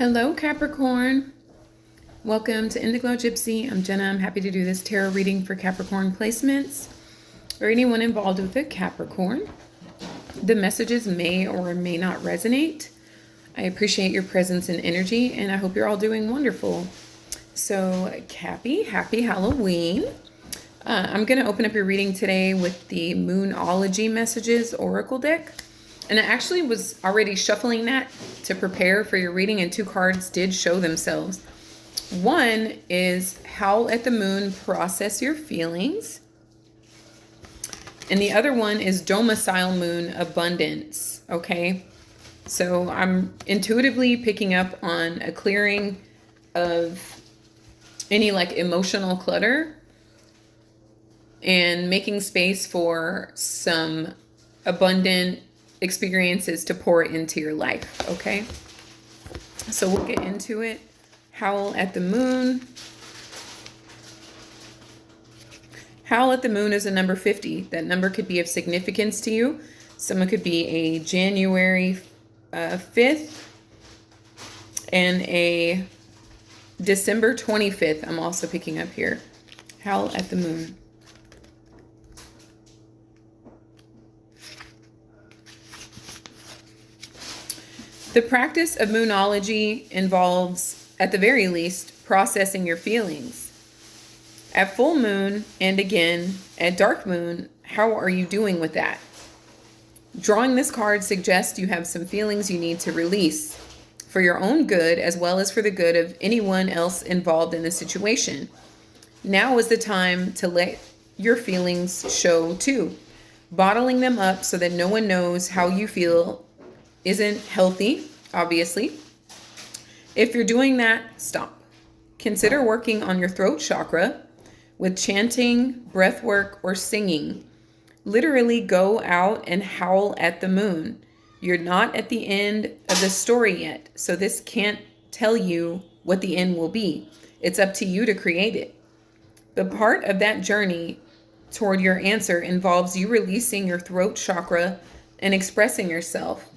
Hello, Capricorn. Welcome to indiglojypsy. I'm Jenna. I'm happy to do this tarot reading for Capricorn placements or anyone involved with a Capricorn. The messages may or may not resonate. I appreciate your presence and energy, and I hope you're all doing wonderful. So, Cappy, happy Halloween. I'm going to open up your reading today with the Moonology Messages Oracle deck. And I actually was already shuffling that to prepare for your reading, and two cards did show themselves. One is Howl at the Moon, Process Your Feelings. And the other one is Domicile Moon, Abundance. Okay, so I'm intuitively picking up on a clearing of any emotional clutter and making space for some abundant experiences to pour into your life. Okay, so we'll get into it. Howl at the Moon. Howl at the Moon is a number 50. That number could be of significance to you. Someone could be a January 5th and a December 25th. I'm also picking up here. Howl at the Moon. The practice of moonology involves, at the very least, processing your feelings. At full moon and again at dark moon, how are you doing with that? Drawing this card suggests you have some feelings you need to release for your own good as well as for the good of anyone else involved in the situation. Now is the time to let your feelings show too. Bottling them up so that no one knows how you feel isn't healthy, obviously. If you're doing that, stop. Consider working on your throat chakra with chanting, breath work, or singing. Literally go out and howl at the moon. You're not at the end of the story yet, so this can't tell you what the end will be. It's up to you to create it. The part of that journey toward your answer involves you releasing your throat chakra and expressing yourself.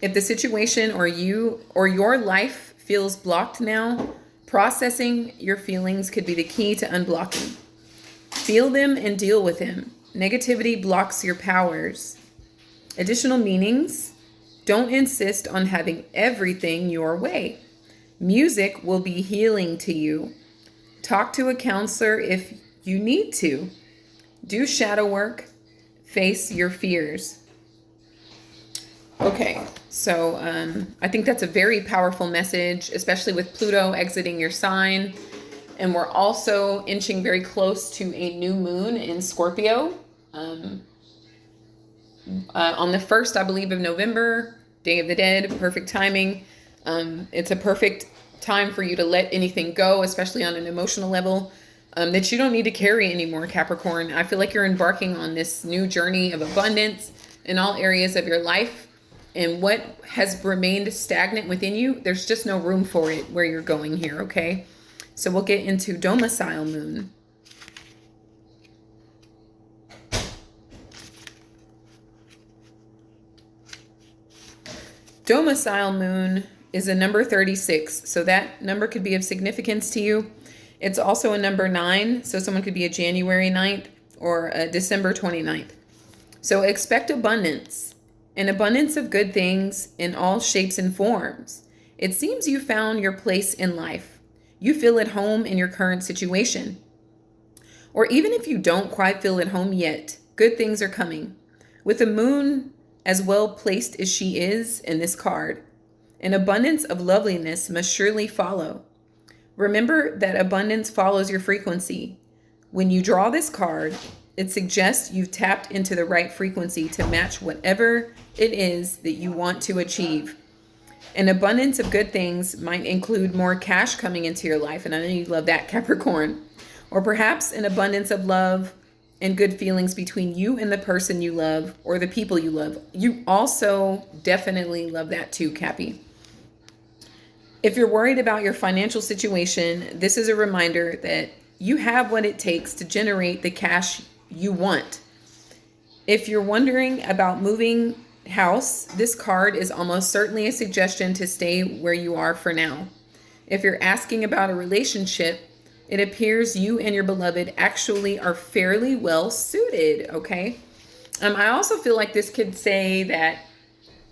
If the situation or you or your life feels blocked now, processing your feelings could be the key to unblocking. Feel them and deal with them. Negativity blocks your powers. Additional meanings: don't insist on having everything your way. Music will be healing to you. Talk to a counselor if you need to. Do shadow work. Face your fears. Okay, so I think that's a very powerful message, especially with Pluto exiting your sign. And we're also inching very close to a new moon in Scorpio on the 1st, I believe, of November, Day of the Dead, perfect timing. It's a perfect time for you to let anything go, especially on an emotional level, that you don't need to carry anymore, Capricorn. I feel like you're embarking on this new journey of abundance in all areas of your life. And what has remained stagnant within you, there's just no room for it where you're going here, okay? So we'll get into Domicile Moon. Domicile Moon is a number 36, so that number could be of significance to you. It's also a number 9, so someone could be a January 9th or a December 29th. So expect abundance. An abundance of good things in all shapes and forms. It seems you found your place in life. You feel at home in your current situation. Or even if you don't quite feel at home yet, good things are coming. With the moon as well placed as she is in this card, an abundance of loveliness must surely follow. Remember that abundance follows your frequency. When you draw this card, it suggests you've tapped into the right frequency to match whatever it is that you want to achieve. An abundance of good things might include more cash coming into your life, and I know you love that, Capricorn. Or perhaps an abundance of love and good feelings between you and the person you love or the people you love. You also definitely love that too, Cappy. If you're worried about your financial situation, this is a reminder that you have what it takes to generate the cash you want. If you're wondering about moving house, this card is almost certainly a suggestion to stay where you are for now. If you're asking about a relationship, it appears you and your beloved actually are fairly well suited, okay? I also feel like this could say that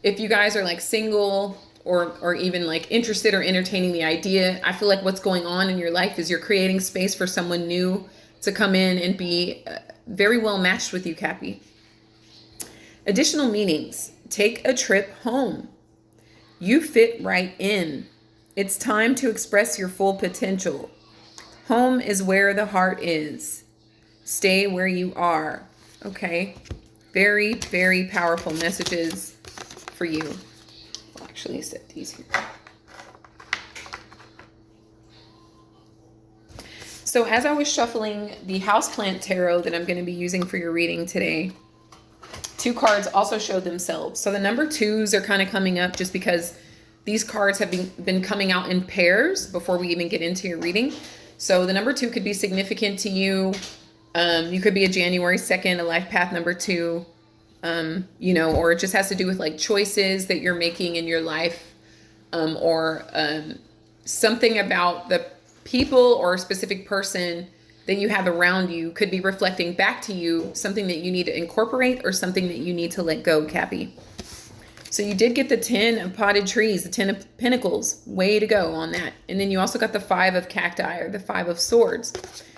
if you guys are like single or even like interested or entertaining the idea, I feel like what's going on in your life is you're creating space for someone new to come in and be very well matched with you, Cappy. Additional meanings. Take a trip home. You fit right in. It's time to express your full potential. Home is where the heart is. Stay where you are. Okay. Very, very powerful messages for you. I'll actually set these here. So as I was shuffling the houseplant tarot that I'm going to be using for your reading today, 2 cards also showed themselves. So the number 2s are kind of coming up just because these cards have been coming out in pairs before we even get into your reading. So the number 2 could be significant to you. You could be a January 2nd, a life path number 2, or it just has to do with like choices that you're making in your life, or something about the people or a specific person that you have around you could be reflecting back to you something that you need to incorporate or something that you need to let go, Cappy. So you did get the 10 of potted trees, the 10 of pentacles. Way to go on that. And then you also got the 5 of cacti, or the 5 of swords.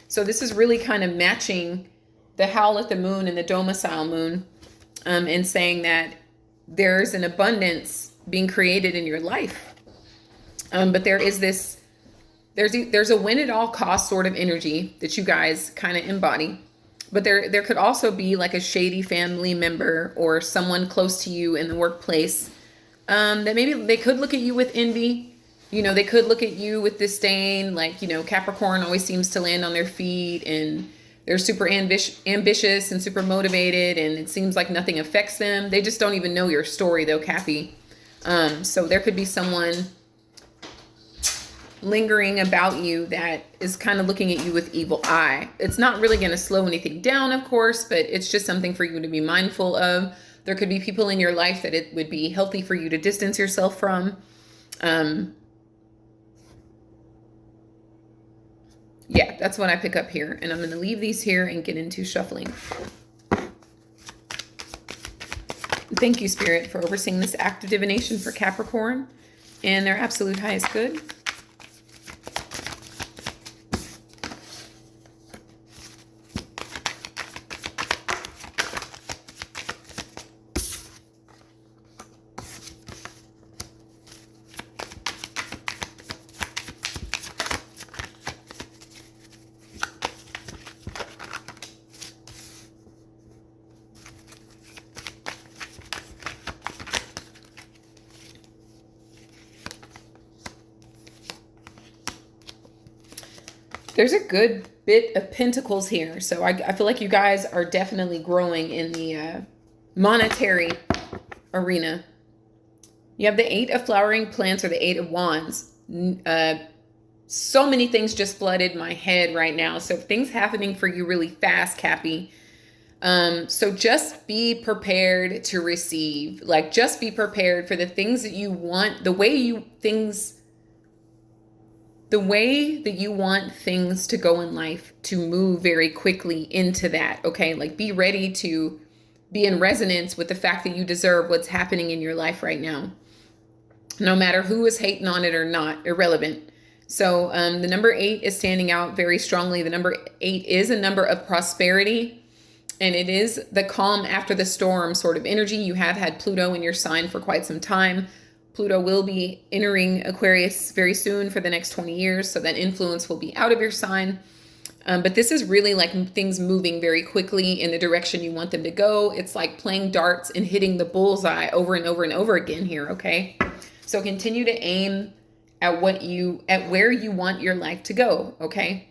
So this is really kind of matching the howl at the moon and the domicile moon, and saying that there's an abundance being created in your life. But there is this, there's a win at all costs sort of energy that you guys kind of embody. But there could also be like a shady family member or someone close to you in the workplace, that maybe they could look at you with envy. They could look at you with disdain. Like, Capricorn always seems to land on their feet and they're super ambitious and super motivated, and it seems like nothing affects them. They just don't even know your story though, Cappy. So there could be someone lingering about you that is kind of looking at you with evil eye. It's not really going to slow anything down, of course, but it's just something for you to be mindful of. There could be people in your life that it would be healthy for you to distance yourself from. Yeah, that's what I pick up here. And I'm going to leave these here and get into shuffling. Thank you, Spirit, for overseeing this act of divination for Capricorn and their absolute highest good. There's a good bit of pentacles here. So I feel like you guys are definitely growing in the monetary arena. You have the 8 of flowering plants, or the 8 of wands. So many things just flooded my head right now. So things happening for you really fast, Cappy. So just be prepared to receive. Like, just be prepared for the things that you want, the way that you want things to go in life to move very quickly into that, okay? Like, be ready to be in resonance with the fact that you deserve what's happening in your life right now. No matter who is hating on it or not, irrelevant. So the number 8 is standing out very strongly. The number 8 is a number of prosperity, and it is the calm after the storm sort of energy. You have had Pluto in your sign for quite some time. Pluto will be entering Aquarius very soon for the next 20 years, so that influence will be out of your sign. But this is really like things moving very quickly in the direction you want them to go. It's like playing darts and hitting the bullseye over and over and over again here, okay? So continue to aim at where you want your life to go, okay?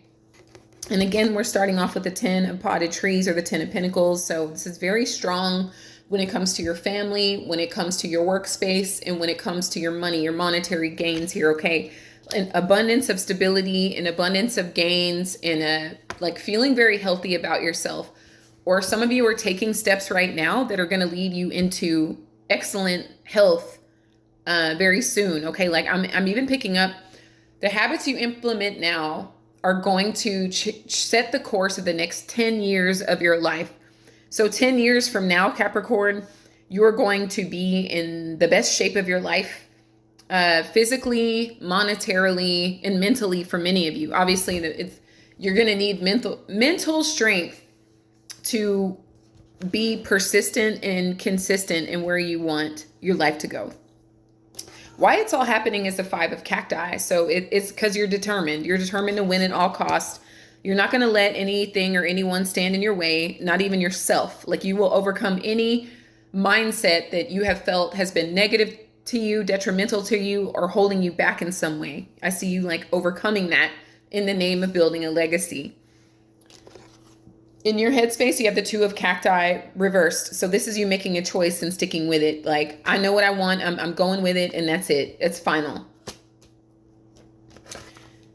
And again, we're starting off with the 10 of potted trees, or the 10 of pentacles. So this is very strong when it comes to your family, when it comes to your workspace, and when it comes to your money, your monetary gains here, okay? An abundance of stability, an abundance of gains, and like feeling very healthy about yourself. Or some of you are taking steps right now that are going to lead you into excellent health very soon. Okay, like I'm even picking up the habits you implement now are going to set the course of the next 10 years of your life. So 10 years from now, Capricorn, you're going to be in the best shape of your life, physically, monetarily, and mentally for many of you. Obviously, you're going to need mental strength to be persistent and consistent in where you want your life to go. Why it's all happening is the 5 of cacti. So it's because you're determined. You're determined to win at all costs. You're not going to let anything or anyone stand in your way, not even yourself. Like, you will overcome any mindset that you have felt has been negative to you, detrimental to you, or holding you back in some way. I see you like overcoming that in the name of building a legacy. In your headspace, you have the 2 of cacti reversed. So this is you making a choice and sticking with it. Like, I know what I want. I'm going with it, and that's it. It's final.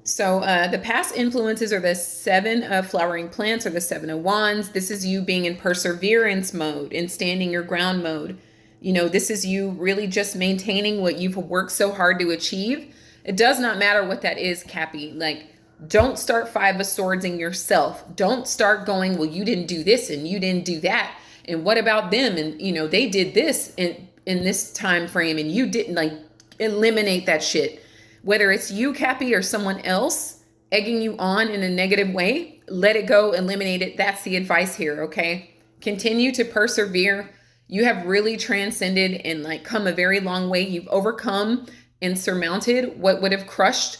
So the past influences are the 7 of flowering plants or the 7 of wands. This is you being in perseverance mode and standing your ground mode. You know, this is you really just maintaining what you've worked so hard to achieve. It does not matter what that is, Cappy. Like, don't start 5 of swords in yourself. Don't start going, well, you didn't do this and you didn't do that. And what about them? And, you know, they did this in this time frame and you didn't. Like, eliminate that shit. Whether it's you, Cappy, or someone else egging you on in a negative way, let it go, eliminate it. That's the advice here, okay? Continue to persevere. You have really transcended and like come a very long way. You've overcome and surmounted what would have crushed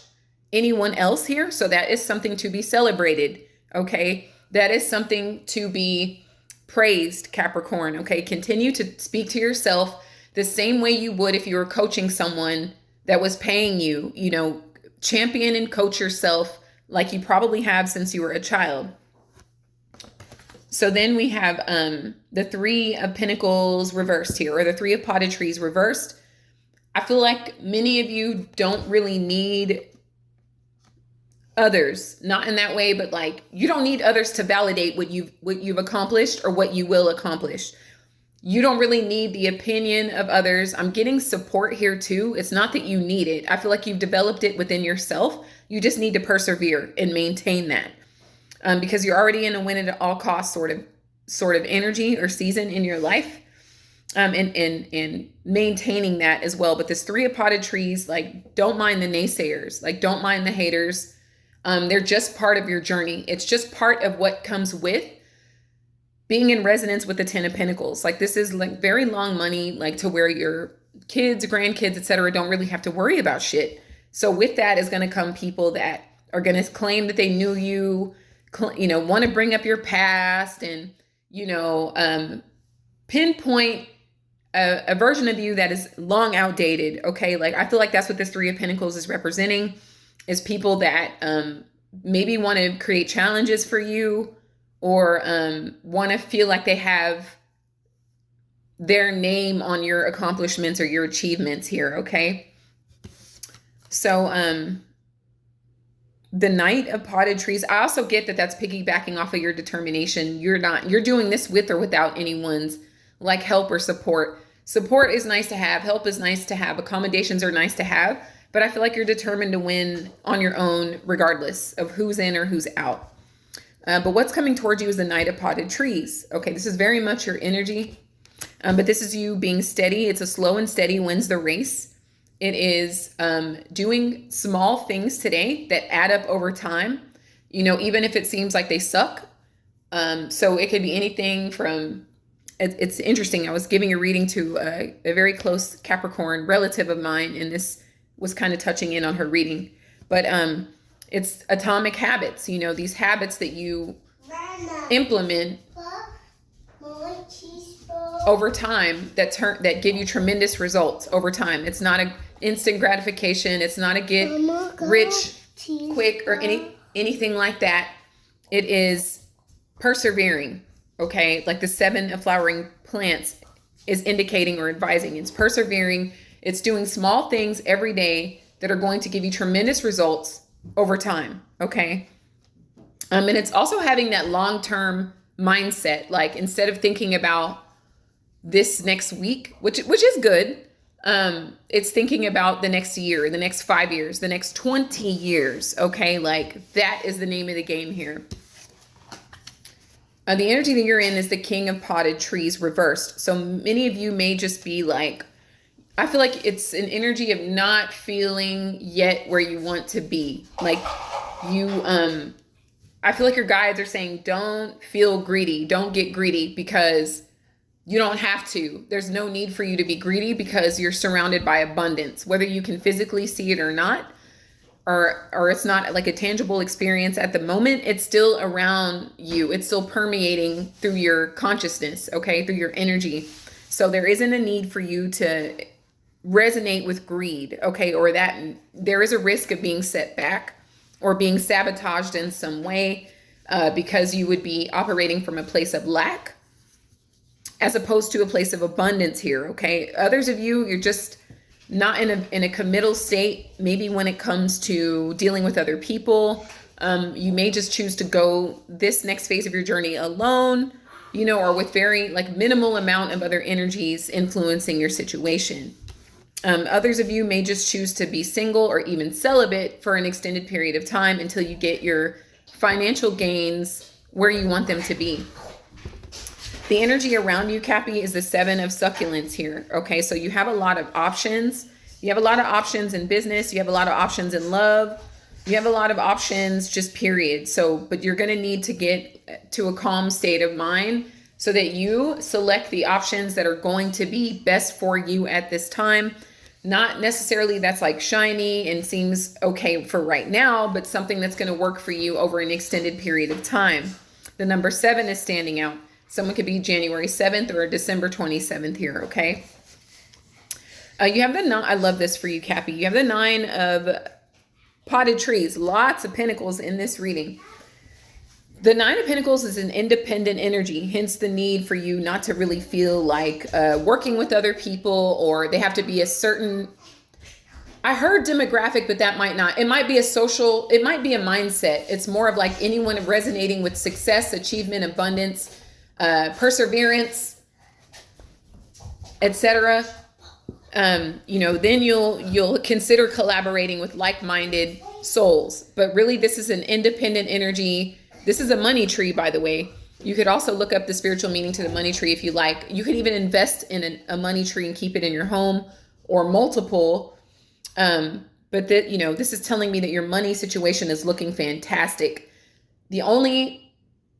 anyone else here. So that is something to be celebrated, okay? That is something to be praised, Capricorn, okay? Continue to speak to yourself the same way you would if you were coaching someone that was paying you. You know, champion and coach yourself like you probably have since you were a child. So then we have the 3 of pentacles reversed here, or the 3 of potted trees reversed. I feel like many of you don't really need others, not in that way, but like, you don't need others to validate what you've accomplished or what you will accomplish. You don't really need the opinion of others. I'm getting support here too. It's not that you need it. I feel like you've developed it within yourself. You just need to persevere and maintain that, because you're already in a win at all costs sort of energy or season in your life, and maintaining that as well. But this 3 of potted trees, like, don't mind the naysayers, like, don't mind the haters. They're just part of your journey. It's just part of what comes with being in resonance with the 10 of pentacles. Like, this is like very long money, like to where your kids, grandkids, etc. don't really have to worry about shit. So with that is going to come people that are going to claim that they knew you, you know, want to bring up your past and, you know, pinpoint a version of you that is long outdated. Okay. Like, I feel like that's what this 3 of pentacles is representing, is people that maybe want to create challenges for you, or want to feel like they have their name on your accomplishments or your achievements here, okay? So the Knight of Potted Trees, I also get that that's piggybacking off of your determination. You're doing this with or without anyone's like help or support. Support is nice to have. Help is nice to have. Accommodations are nice to have. But I feel like you're determined to win on your own regardless of who's in or who's out. But what's coming towards you is the Knight of Potted Trees. Okay, this is very much your energy. But this is you being steady. It's a slow and steady wins the race. It is doing small things today that add up over time, you know, even if it seems like they suck. So it could be anything from, it's interesting. I was giving a reading to a very close Capricorn relative of mine, and this was kind of touching in on her reading. But it's atomic habits, you know, these habits that you implement over time that give you tremendous results over time. It's not a instant gratification. It's not a get rich quick or anything like that. It is persevering. Okay, like the 7 of flowering plants is indicating or advising. It's persevering. It's doing small things every day that are going to give you tremendous results over time. Okay, and it's also having that long-term mindset. Like, instead of thinking about this next week, which is good. It's thinking about the next year, the next 5 years, the next 20 years. Okay. Like that is the name of the game here. The energy that you're in is the King of Potted Trees reversed. So many of you may just be like, I feel like it's an energy of not feeling yet where you want to be. Like you, I feel like your guides are saying, don't feel greedy. Don't get greedy because you don't have to. There's no need for you to be greedy because you're surrounded by abundance, whether you can physically see it or not, or it's not like a tangible experience at the moment. It's still around you. It's still permeating through your consciousness, okay, through your energy. So there isn't a need for you to resonate with greed, okay, or that there is a risk of being set back or being sabotaged in some way because you would be operating from a place of lack as opposed to a place of abundance here, okay? Others of you, you're just not in a committal state. Maybe when it comes to dealing with other people, you may just choose to go this next phase of your journey alone, you know, or with very like minimal amount of other energies influencing your situation. Others of you may just choose to be single or even celibate for an extended period of time until you get your financial gains where you want them to be. The energy around you, Cappy, is the 7 of succulents here. Okay, so you have a lot of options. You have a lot of options in business. You have a lot of options in love. You have a lot of options, just period. So, but you're going to need to get to a calm state of mind so that you select the options that are going to be best for you at this time. Not necessarily that's like shiny and seems okay for right now, but something that's going to work for you over an extended period of time. The number 7 is standing out. Someone could be January 7th or December 27th here, okay? You have the 9. I love this for you, Cappy. You have the 9 of potted trees. Lots of pentacles in this reading. The 9 of Pentacles is an independent energy, hence the need for you not to really feel like working with other people, or they have to be a certain, I heard demographic, but that might not. It might be a social, it might be a mindset. It's more of like anyone resonating with success, achievement, abundance, perseverance, etc. You know, then you'll consider collaborating with like-minded souls. But really, this is an independent energy. This is a money tree, by the way. You could also look up the spiritual meaning to the money tree if you like. You could even invest in a money tree and keep it in your home or multiple. But that, you know, this is telling me that your money situation is looking fantastic. The only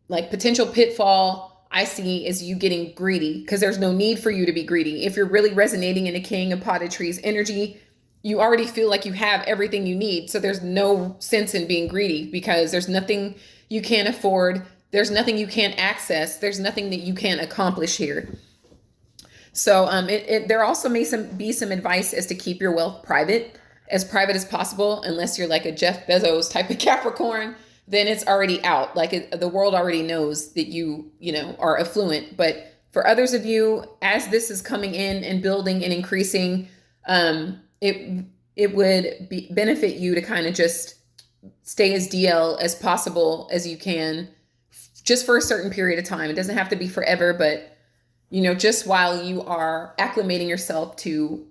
like potential pitfall I see is you getting greedy, because there's no need for you to be greedy. If you're really resonating in a King of Potted Trees energy, you already feel like you have everything you need. So there's no sense in being greedy because there's nothing you can't afford. There's nothing you can't access. There's nothing that you can't accomplish here. So there also may be some advice as to keep your wealth private as possible, unless you're like a Jeff Bezos type of Capricorn. Then it's already out. Like the world already knows that you know, are affluent. But for others of you, as this is coming in and building and increasing, it would benefit you to kind of just stay as DL as possible as you can, just for a certain period of time. It doesn't have to be forever, but you know, just while you are acclimating yourself to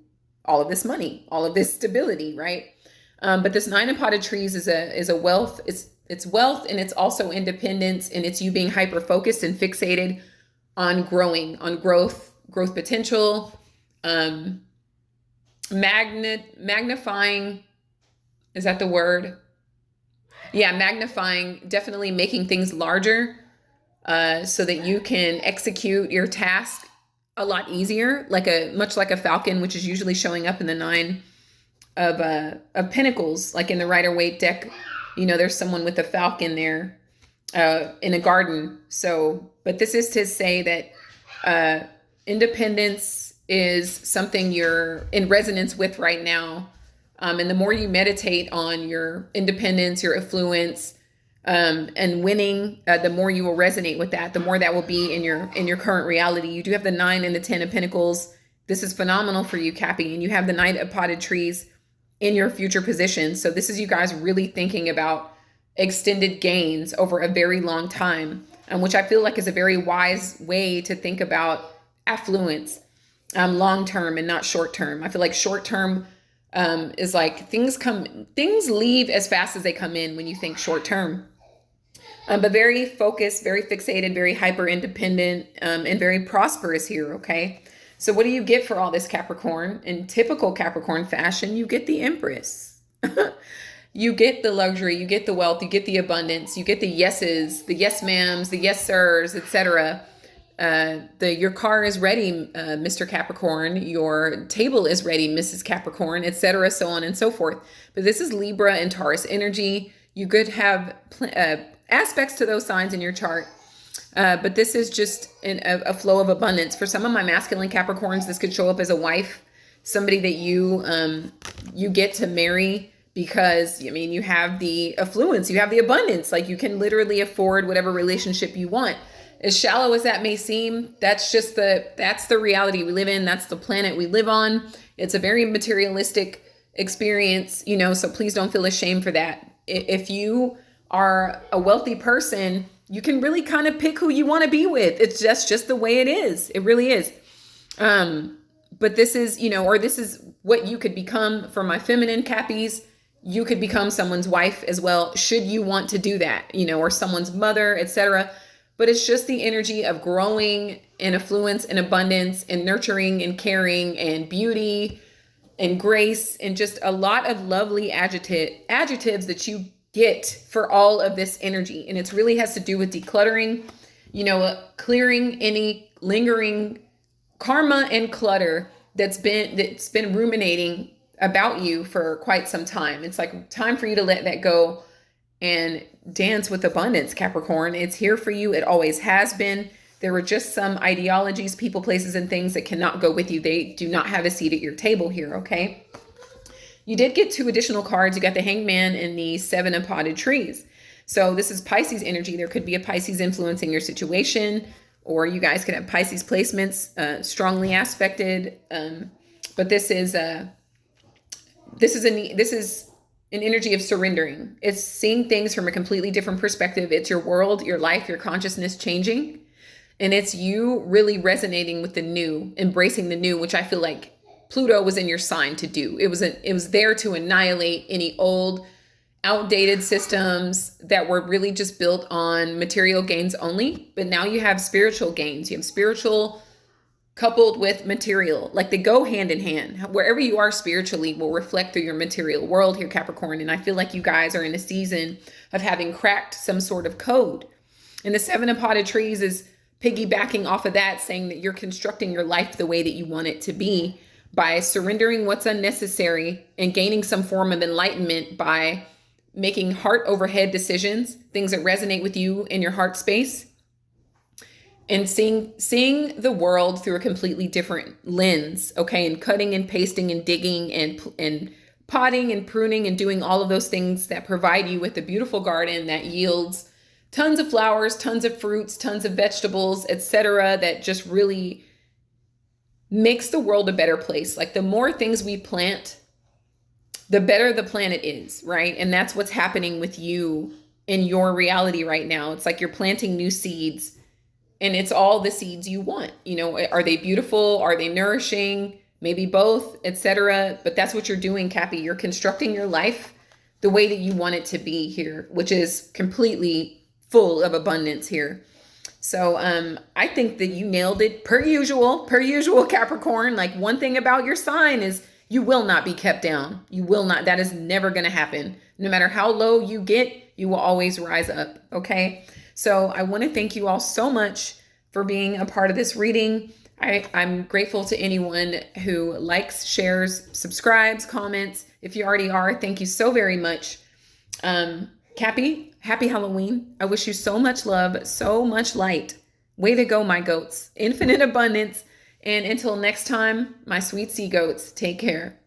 all of this money, all of this stability, right? But this 9 of Potted Trees is a wealth. It's wealth, and it's also independence, and it's you being hyper focused and fixated on growing, on growth potential, magnifying. Is that the word? Yeah, magnifying, definitely making things larger, so that you can execute your task a lot easier, much like a falcon, which is usually showing up in the 9 of Pentacles, like in the Rider-Waite deck. You know, there's someone with a falcon there in a garden. So, but this is to say that independence is something you're in resonance with right now. And the more you meditate on your independence, your affluence, and winning, the more you will resonate with that, the more that will be in your current reality. You do have the 9 and the 10 of Pentacles. This is phenomenal for you, Cappy. And you have the 9 of Potted Trees in your future position. So this is you guys really thinking about extended gains over a very long time, which I feel like is a very wise way to think about affluence, long term and not short term. I feel like short term is like things leave as fast as they come in when you think short term. But very focused, very fixated, very hyper independent, and very prosperous here. Okay. So what do you get for all this, Capricorn? In typical Capricorn fashion, you get the Empress. You get the luxury, you get the wealth, you get the abundance, you get the yeses, the yes ma'ams, the yes sirs, etc. Your car is ready, Mr. Capricorn. Your table is ready, Mrs. Capricorn, etc. So on and so forth. But this is Libra and Taurus energy. You could have aspects to those signs in your chart. But this is just a flow of abundance. For some of my masculine Capricorns, this could show up as a wife, somebody that you get to marry because, I mean, you have the affluence, you have the abundance. Like, you can literally afford whatever relationship you want. As shallow as that may seem, that's the reality we live in. That's the planet we live on. It's a very materialistic experience, so please don't feel ashamed for that. If you are a wealthy person, you can really kind of pick who you want to be with. It's just the way it is. It really is. But this is, or this is what you could become. For my feminine Cappies, you could become someone's wife as well, should you want to do that, or someone's mother, etc. But it's just the energy of growing in affluence and abundance and nurturing and caring and beauty and grace and just a lot of lovely adjectives that you get for all of this energy. And it really has to do with decluttering, clearing any lingering karma and clutter that's been ruminating about you for quite some time. It's like time for you to let that go and dance with abundance, Capricorn. It's here for you. It always has been. There were just some ideologies, people, places, and things that cannot go with you. They do not have a seat at your table here, okay? You did get 2 additional cards. You got the Hangman and the 7 of Potted Trees. So this is Pisces energy. There could be a Pisces influencing your situation, or you guys could have Pisces placements strongly aspected. But this is an energy of surrendering. It's seeing things from a completely different perspective. It's your world, your life, your consciousness changing. And it's you really resonating with the new, embracing the new, which I feel like Pluto was in your sign to do. It was there to annihilate any old, outdated systems that were really just built on material gains only. But now you have spiritual gains. You have spiritual coupled with material, like they go hand in hand. Wherever you are spiritually will reflect through your material world here, Capricorn. And I feel like you guys are in a season of having cracked some sort of code. And the 7 of Potted Trees is piggybacking off of that, saying that you're constructing your life the way that you want it to be by surrendering what's unnecessary and gaining some form of enlightenment by making heart over head decisions, things that resonate with you in your heart space. And seeing the world through a completely different lens, okay? And cutting and pasting and digging and potting and pruning and doing all of those things that provide you with a beautiful garden that yields tons of flowers, tons of fruits, tons of vegetables, etc. That just really makes the world a better place. Like, the more things we plant, the better the planet is, right? And that's what's happening with you in your reality right now. It's like you're planting new seeds. And it's all the seeds you want. Are they beautiful? Are they nourishing? Maybe both, etc. But that's what you're doing, Cappy. You're constructing your life the way that you want it to be here, which is completely full of abundance here. So I think that you nailed it per usual, Capricorn. Like, one thing about your sign is you will not be kept down. You will not. That is never going to happen. No matter how low you get, you will always rise up. Okay. So I want to thank you all so much for being a part of this reading. I'm grateful to anyone who likes, shares, subscribes, comments. If you already are, thank you so very much. Cappy, happy Halloween. I wish you so much love, so much light. Way to go, my goats. Infinite abundance. And until next time, my sweet sea goats, take care.